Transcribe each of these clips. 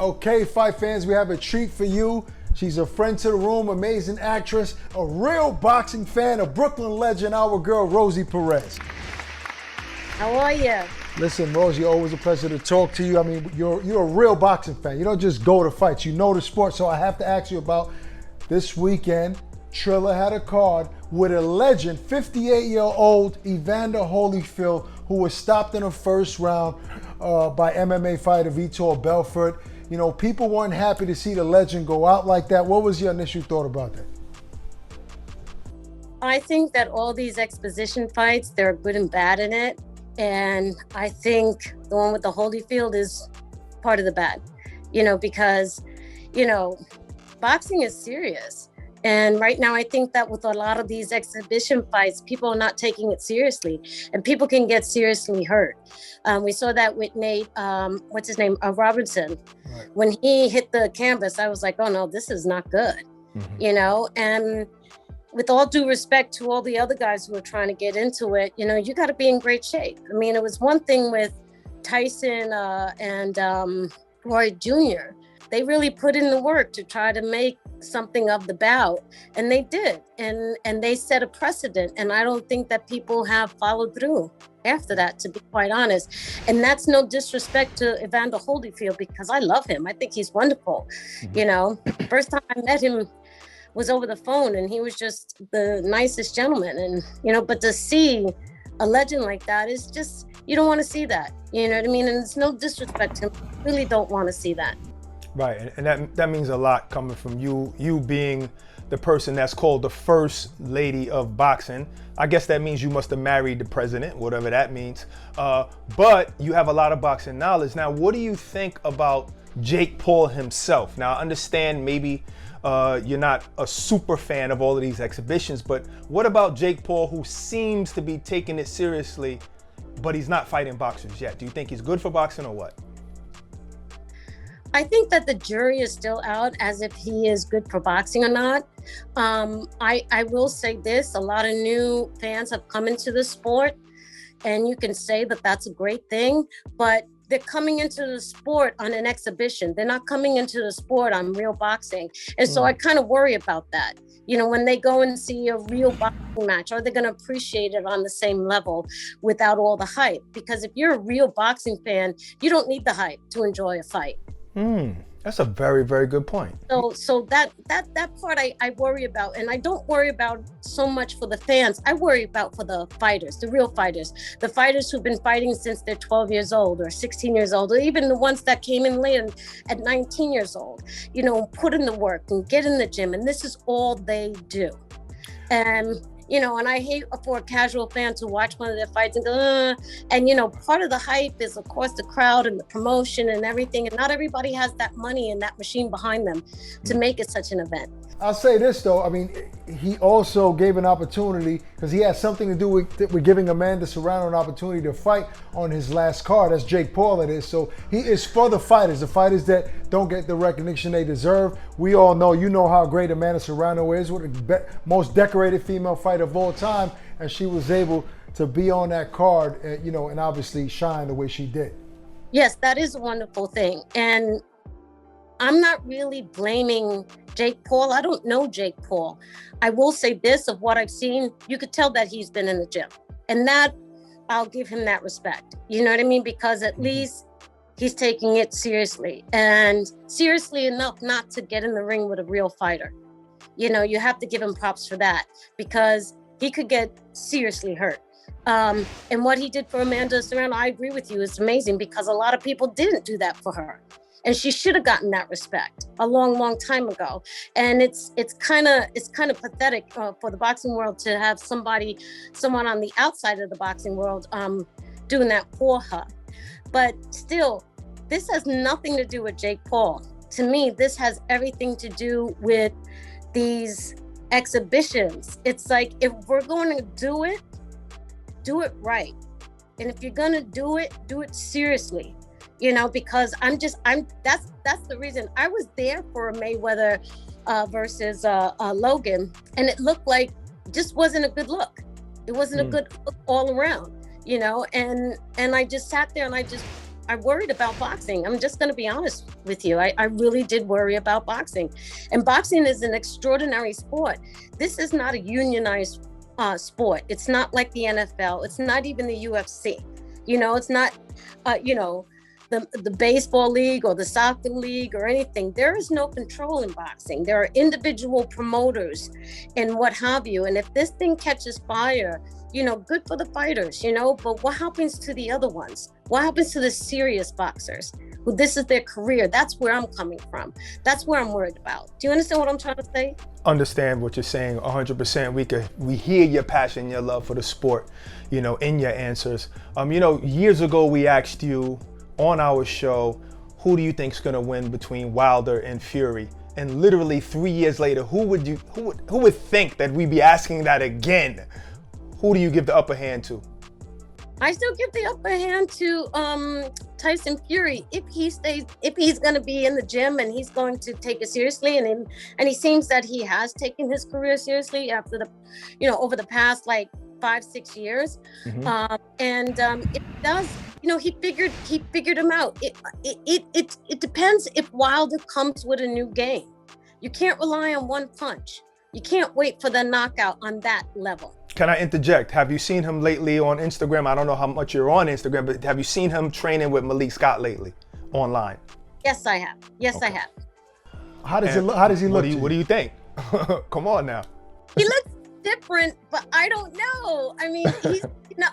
Okay, fight fans, we have a treat for you. She's a friend to the room, amazing actress, a real boxing fan, a Brooklyn legend, our girl, Rosie Perez. How are you? Listen, Rosie, always a pleasure to talk to you. I mean, you're a real boxing fan. You don't just go to fights, you know the sport. So I have to ask you about this weekend. Triller had a card with a legend, 58-year-old Evander Holyfield, who was stopped in the first round by MMA fighter VITOR BELFORT. You know, people weren't happy to see the legend go out like that. What was your initial thought about that? I think that all these exposition fights, there are good and bad in it. And I think the one with the Holyfield is part of the bad, you know, because, you know, boxing is serious. And right now, I think that with a lot of these exhibition fights, people are not taking it seriously, and people can get seriously hurt. We saw that with Nate, what's his name, Robertson. Right. When he hit the canvas, I was like, oh no, this is not good, you know? And with all due respect to all the other guys who are trying to get into it, you know, you got to be in great shape. I mean, it was one thing with Tyson and Roy Jr. They really put in the work to try to make something of the bout, and they did, and they set a precedent, and I don't think that people have followed through after that, to be quite honest. And that's no disrespect to Evander Holyfield, because I love him. I think he's wonderful. You know, first time I met him was over the phone, and he was just the nicest gentleman. And you know, but to see a legend like that is just, you don't want to see that, you know what I mean? And it's no disrespect to him, I really don't want to see that. Right, and that means a lot coming from you being the person that's called the first lady of boxing. I guess that means you must have married the president, whatever that means. But you have a lot of boxing knowledge. Now, what do you think about Jake Paul himself? Now, I understand maybe you're not a super fan of all of these exhibitions, but what about Jake Paul, who seems to be taking it seriously, but he's not fighting boxers yet? Do you think he's good for boxing or what? I think that the jury is still out as if he is good for boxing or not. I will say this, a lot of new fans have come into the sport, and you can say that that's a great thing, but they're coming into the sport on an exhibition. They're not coming into the sport on real boxing. And so I kind of worry about that. You know, when they go and see a real boxing match, are they going to appreciate it on the same level without all the hype? Because if you're a real boxing fan, you don't need the hype to enjoy a fight. That's a very, very good point. So that part I worry about, and I don't worry about so much for the fans. I worry about for the fighters, the real fighters, the fighters who've been fighting since they're 12 years old or 16 years old, or even the ones that came in late at 19 years old, you know, put in the work and get in the gym, and this is all they do. And you know, and I hate for a casual fan to watch one of their fights and go, and you know, part of the hype is of course the crowd and the promotion and everything, and not everybody has that money and that machine behind them to make it such an event. I'll say this though, I mean, he also gave an opportunity, because he has something to do with giving Amanda Serrano an opportunity to fight on his last card. That's Jake Paul, it is. So he is for the fighters that don't get the recognition they deserve. We all know, you know how great Amanda Serrano is, with the most decorated female fighter of all time, and she was able to be on that card, you know, and obviously shine the way she did. Yes, that is a wonderful thing. And I'm not really blaming Jake Paul. I don't know Jake Paul. I will say this, of what I've seen, you could tell that he's been in the gym. And that, I'll give him that respect. You know what I mean? Because at least he's taking it seriously, and seriously enough not to get in the ring with a real fighter. You know, you have to give him props for that, because he could get seriously hurt. And what he did for Amanda Serrano, I agree with you, it's amazing, because a lot of people didn't do that for her. And she should have gotten that respect a long, long time ago. And it's kind of pathetic for the boxing world to have someone on the outside of the boxing world doing that for her. But still, this has nothing to do with Jake Paul. To me, this has everything to do with these exhibitions. It's like, if we're going to do it right. And if you're going to do it seriously. You know, because that's the reason I was there for a Mayweather versus Logan, and it looked like just wasn't a good look. It wasn't a good look all around, you know, and I just sat there and I just I worried about boxing. I'm just going to be honest with you. I really did worry about boxing. And boxing is an extraordinary sport. This is not a unionized sport. It's not like the NFL. It's not even the UFC. You know, it's not, you know, the baseball league or the soccer league or anything. There is no control in boxing. There are individual promoters and what have you. And if this thing catches fire, you know, good for the fighters, you know, but what happens to the other ones? What happens to the serious boxers who this is their career? That's where I'm coming from. That's where I'm worried about. Do you understand what I'm trying to say? Understand what you're saying 100%. We hear your passion, your love for the sport, you know, in your answers. You know, years ago we asked you on our show, who do you think's gonna win between Wilder and Fury? And literally 3 years later, who would think that we'd be asking that again? Who do you give the upper hand to? I still give the upper hand to Tyson Fury if he's going to be in the gym and he's going to take it seriously, and he seems that he has taken his career seriously after over the past like 5-6 years. It does, you know, he figured him out. It depends if Wilder comes with a new game. You can't rely on one punch. You can't wait for the knockout on that level. Can I interject? Have you seen him lately on Instagram? I don't know how much you're on Instagram, but have you seen him training with Malik Scott lately online? Yes, I have. I have. How does he look? What do you think? Come on now. He looks different, but I don't know. I mean,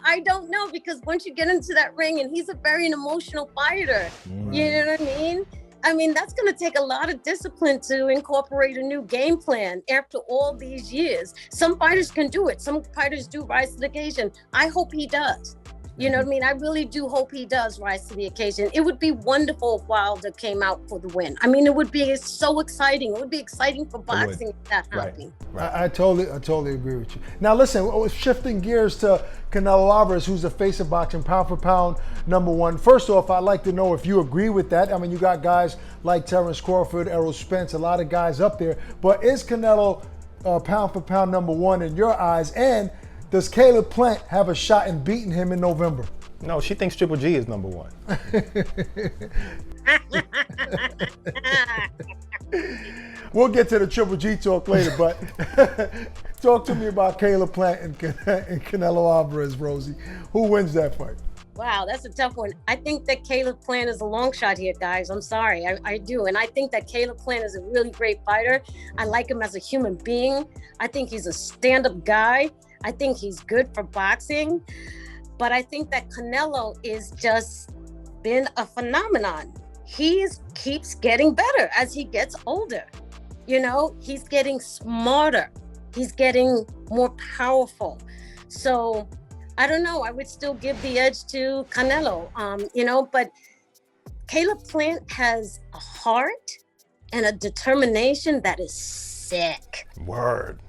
I don't know, because once you get into that ring, and he's a very emotional fighter, you know what I mean? I mean, that's going to take a lot of discipline to incorporate a new game plan after all these years. Some fighters can do it. Some fighters do rise to the occasion. I hope he does. You know what I mean? I really do hope he does rise to the occasion. It would be wonderful if Wilder came out for the win. I mean, it would be so exciting. It would be exciting for boxing if that happened. Right. I totally agree with you. Now listen, shifting gears to Canelo Alvarez, who's the face of boxing, pound for pound #1. First off, I'd like to know if you agree with that. I mean, you got guys like Terrence Crawford, Errol Spence, a lot of guys up there. But is Canelo pound for pound #1 in your eyes? And does Caleb Plant have a shot in beating him in November? No, she thinks Triple G is #1. We'll get to the Triple G talk later, but talk to me about Caleb Plant and Canelo Alvarez, Rosie. Who wins that fight? Wow, that's a tough one. I think that Caleb Plant is a long shot here, guys. I'm sorry, I do. And I think that Caleb Plant is a really great fighter. I like him as a human being. I think he's a stand-up guy. I think he's good for boxing. But I think that Canelo is just been a phenomenon. He keeps getting better as he gets older. You know, he's getting smarter. He's getting more powerful. So I don't know. I would still give the edge to Canelo, you know, but Caleb Plant has a heart and a determination that is sick. Word.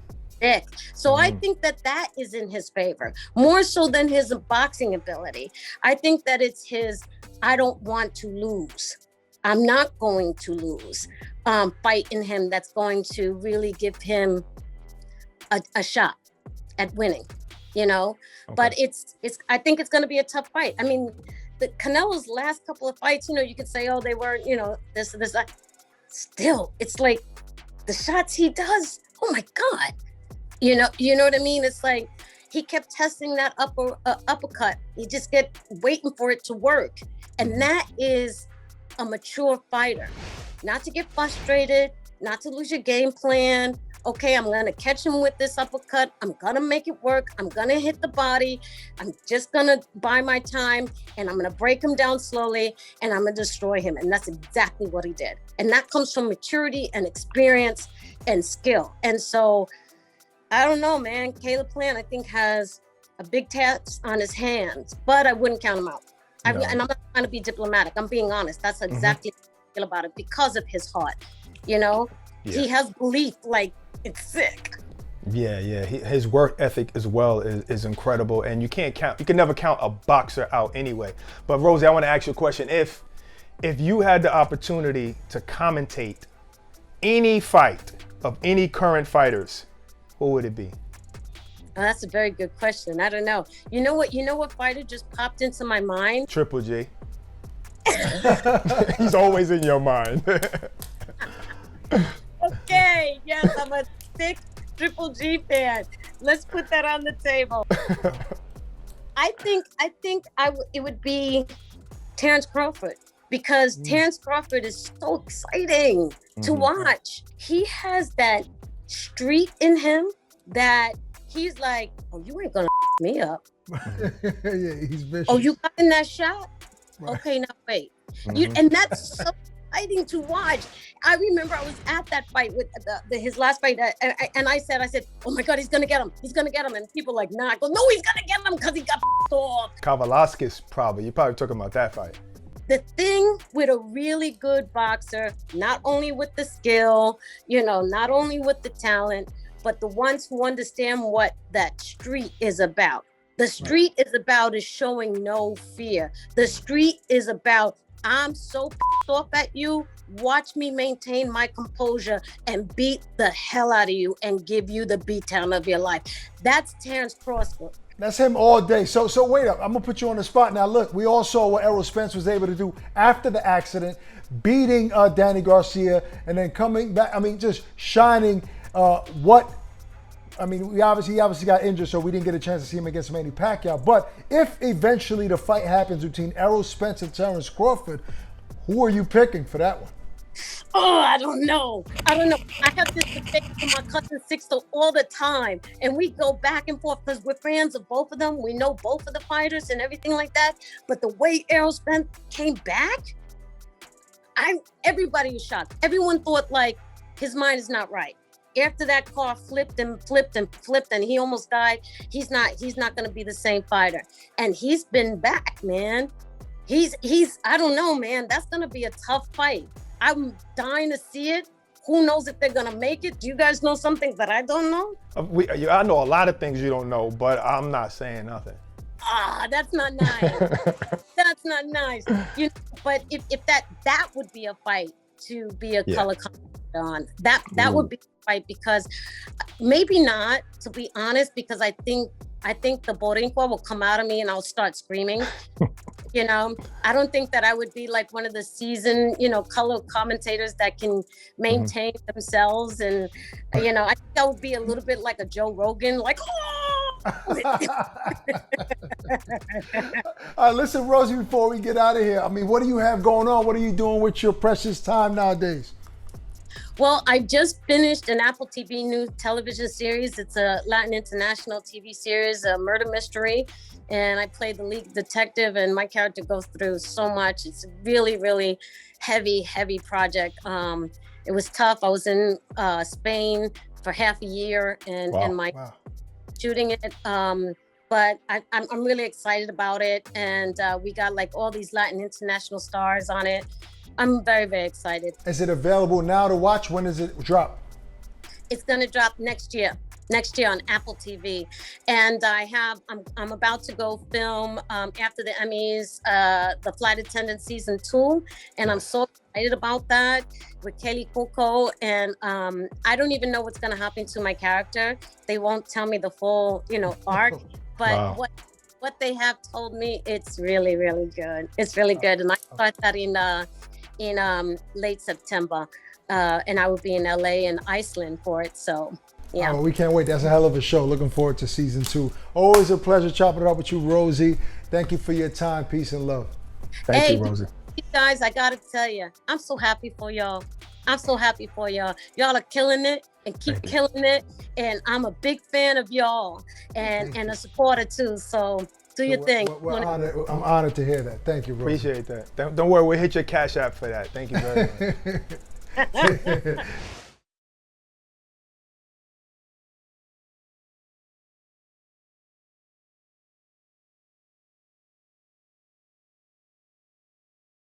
Sick. So I think that is in his favor, more so than his boxing ability. I think that it's his, I don't want to lose. I'm not going to lose. Fight in him that's going to really give him a shot at winning, you know. Okay. But it's I think it's going to be a tough fight. I mean, the Canelo's last couple of fights, you know, you could say, oh, they weren't, you know, this. Still, it's like the shots he does. Oh my God, you know what I mean? It's like he kept testing that uppercut. You just get waiting for it to work, and that is a mature fighter. Not to get frustrated, not to lose your game plan. Okay, I'm gonna catch him with this uppercut. I'm gonna make it work. I'm gonna hit the body. I'm just gonna buy my time, and I'm gonna break him down slowly, and I'm gonna destroy him. And that's exactly what he did. And that comes from maturity and experience and skill. And so, I don't know, man. Caleb Plant, I think, has a big task on his hands, but I wouldn't count him out. No. And I'm not trying to be diplomatic. I'm being honest. That's exactly how I feel about it, because of his heart. You know, he has belief, like it's sick. Yeah. His work ethic as well is incredible, and you can never count a boxer out anyway. But Rosie, I want to ask you a question. If you had the opportunity to commentate any fight of any current fighters, who would it be? Oh, that's a very good question. I don't know. You know what fighter just popped into my mind? Triple G. He's always in your mind. Okay, yes, I'm a thick Triple G fan. Let's put that on the table. I think it would be Terrence Crawford, because Terrence Crawford is so exciting to watch. He has that street in him that he's like, oh, you ain't gonna me up. Yeah, he's vicious. Oh, you got in that shot? Right. Okay, now wait. And that's so exciting to watch. I remember I was at that fight with his last fight, and I said, oh my God, he's gonna get him. He's gonna get him. And people like, nah. I go, no, he's gonna get him because he got off. Kavalaskis, probably. You're probably talking about that fight. The thing with a really good boxer, not only with the skill, not only with the talent, but the ones who understand what that street is about. The street is about is showing no fear. The street is about, I'm so pissed off at you. Watch me maintain my composure and beat the hell out of you and give you the beatdown of your life. That's Terrence Crawford. That's him all day. So wait up. I'm gonna put you on the spot now. Look, we all saw what Errol Spence was able to do after the accident, beating Danny Garcia, and then coming back. I mean, just shining. He obviously got injured, so we didn't get a chance to see him against Manny Pacquiao. But if eventually the fight happens between Errol Spence and Terrence Crawford, who are you picking for that one? Oh, I don't know. I have this debate with my cousin Sixto all the time, and we go back and forth because we're fans of both of them. We know both of the fighters and everything like that. But the way Errol Spence came back, everybody was shocked. Everyone thought like his mind is not right. After that car flipped and he almost died, he's not going to be the same fighter. And he's been back, man. He's I don't know, man. That's going to be a tough fight. I'm dying to see it. Who knows if they're going to make it? Do you guys know something that I don't know? I know a lot of things you don't know, but I'm not saying nothing. That's not nice. That's not nice. But if that would be a fight to be a color commentator on. That would be a fight, because maybe not, to be honest, because I think the Boricua will come out of me and I'll start screaming. I don't think that I would be like one of the seasoned, color commentators that can maintain themselves. And, I think that would be a little bit like a Joe Rogan, like, Listen, Rosie, before we get out of here, I mean, what do you have going on? What are you doing with your precious time nowadays? Well, I just finished an Apple TV new television series. It's a Latin international TV series, a murder mystery. And I play the lead detective, and my character goes through so much. It's a really, really heavy project. It was tough. I was in Spain for half a year and shooting it. But I'm really excited about it. And we got like all these Latin international stars on it. I'm very, very excited. Is it available now to watch? When does it drop? It's going to drop next year on Apple TV. And I'm about to go film after the Emmys, the Flight Attendant season 2. And I'm so excited about that with Kelly Coco. And I don't even know what's going to happen to my character. They won't tell me the full, arc. But what they have told me, it's really, really good. It's really good. And I start that in late September. And I will be in LA and Iceland for it. So, yeah. Oh, we can't wait. That's a hell of a show. Looking forward to season 2. Always a pleasure chopping it up with you, Rosie. Thank you for your time. Peace and love. Thank you, Rosie. You guys, I got to tell you, I'm so happy for y'all. I'm so happy for y'all. Y'all are killing it and keep killing it. And I'm a big fan of y'all and a supporter too. So do your thing. I'm honored to hear that. Thank you, Rosie. Appreciate that. Don't worry, we'll hit your Cash App for that. Thank you very much.